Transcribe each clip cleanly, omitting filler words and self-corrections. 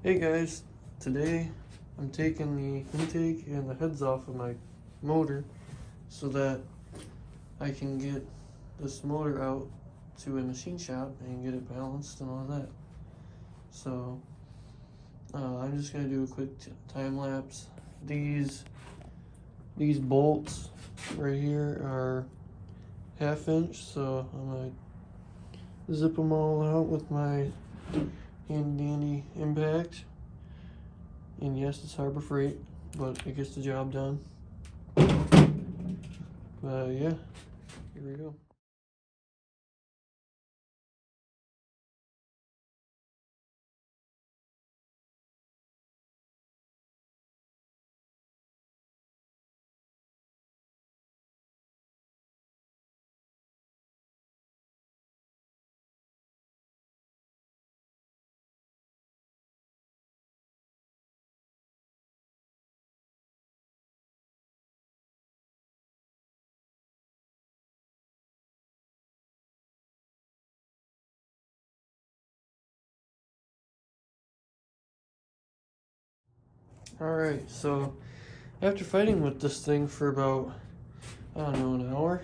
Hey guys, today I'm taking the intake and the heads off of my motor so that I can get this motor out to a machine shop and get it balanced and all that. So I'm just gonna do a quick time lapse. These bolts right here are 1/2 inch, so I'm gonna zip them all out with my handy dandy impact. And yes, it's Harbor Freight, but it gets the job done. Yeah, here we go. Alright, so after fighting with this thing for about, I don't know, an hour,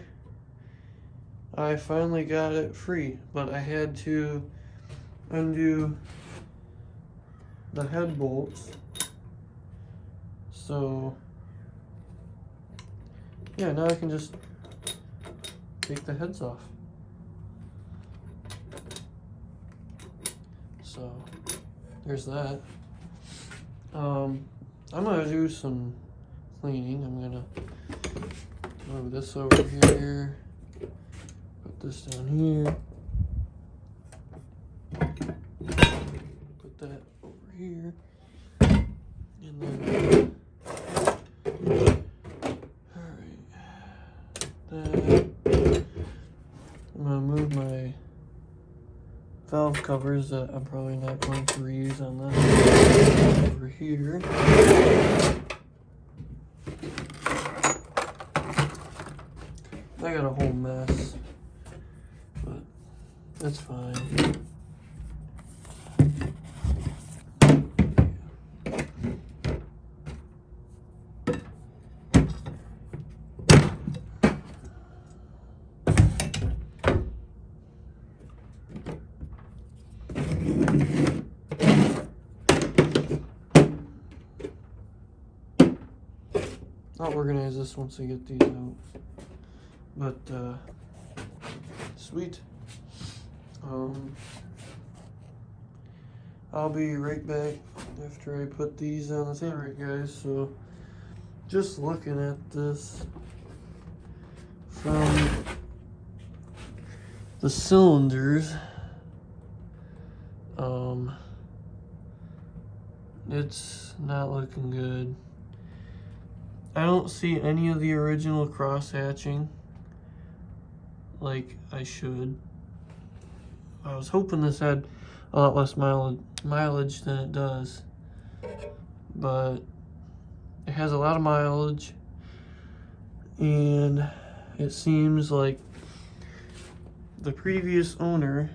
I finally got it free, but I had to undo the head bolts. So, yeah, now I can just take the heads off. So, there's that. I'm gonna do some cleaning. I'm gonna move this over here, put this down here, put that over here, and then, alright, that. I'm gonna move my valve covers that I'm probably not going to reuse on this over here. I got a whole mess, but that's fine. I'll organize this once I get these out. But sweet. I'll be right back after I put these on the table. Alright guys, so just looking at this from the cylinders, it's not looking good. I don't see any of the original cross hatching like I should. I was hoping this had a lot less mileage than it does, but it has a lot of mileage, and it seems like the previous owner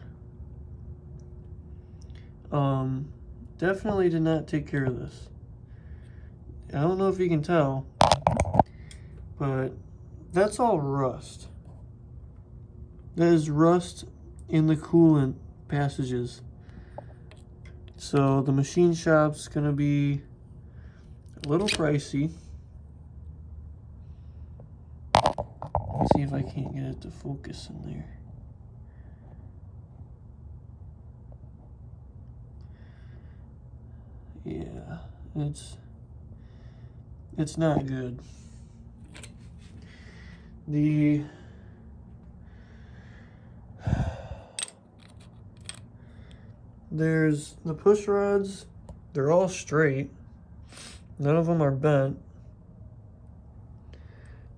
definitely did not take care of this. I don't know if you can tell, but that's all rust. That is rust in the coolant passages. So the machine shop's gonna be a little pricey. Let's see if I can't get it to focus in there. Yeah, it's not good. There's the push rods, they're all straight. None of them are bent,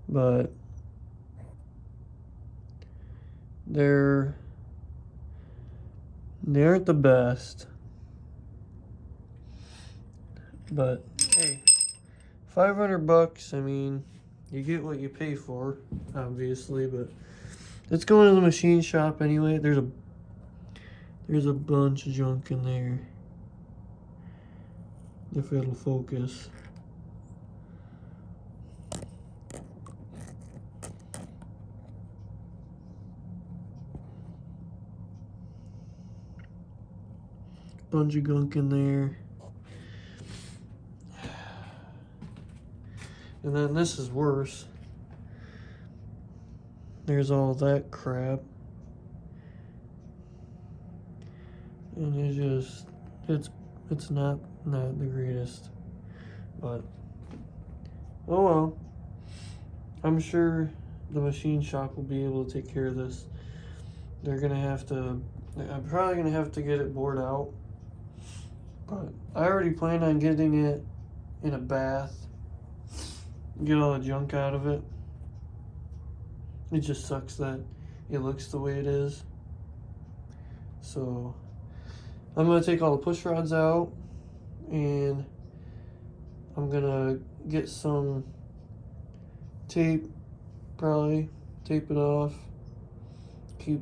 but they aren't the best. But hey, $500, I mean, you get what you pay for, obviously, but it's going to the machine shop anyway. There's a bunch of junk in there. if it'll focus. Bunch of gunk in there. And then this is worse. There's all that crap. And it's not the greatest. But oh well. I'm sure the machine shop will be able to take care of this. I'm probably gonna have to get it bored out. But I already plan on getting it in a bath. Get all the junk out of it. It just sucks that it looks the way it is. So I'm gonna take all the push rods out, and I'm gonna get some tape, probably tape it off, keep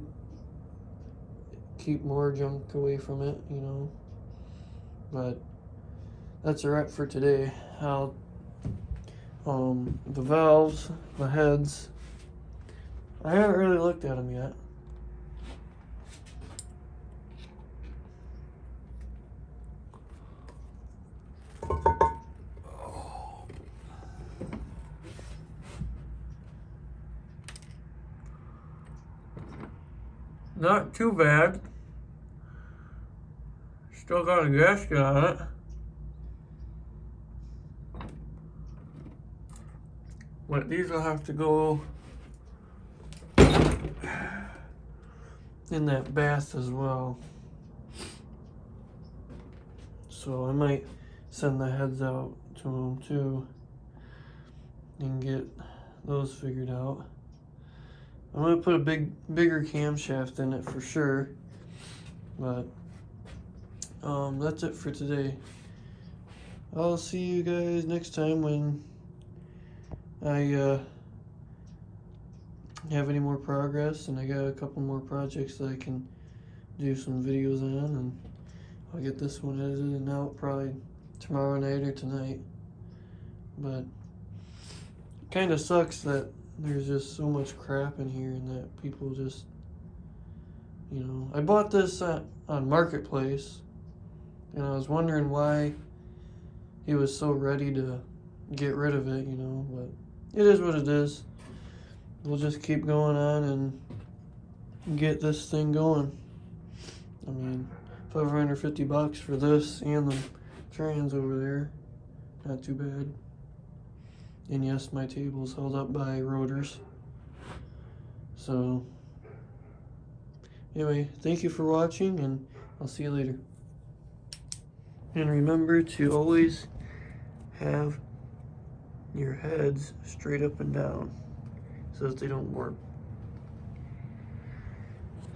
more junk away from it, you know. But that's a wrap for today. The valves, the heads, I haven't really looked at them yet. Not too bad. Still got a gasket on it. But these will have to go in that bath as well. So I might send the heads out to them too and get those figured out. I'm gonna put a bigger camshaft in it for sure. But that's it for today. I'll see you guys next time when I have any more progress, and I got a couple more projects that I can do some videos on, and I'll get this one edited and out probably tomorrow night or tonight. But kind of sucks that there's just so much crap in here and that people just, you know, I bought this on Marketplace, and I was wondering why he was so ready to get rid of it, you know, but it is what it is. We'll just keep going on and get this thing going. I mean, $550 for this and the trans over there. Not too bad. And yes, my table's held up by rotors. So, anyway, thank you for watching, and I'll see you later. And remember to always have your heads straight up and down so that they don't warp.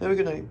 Have a good night.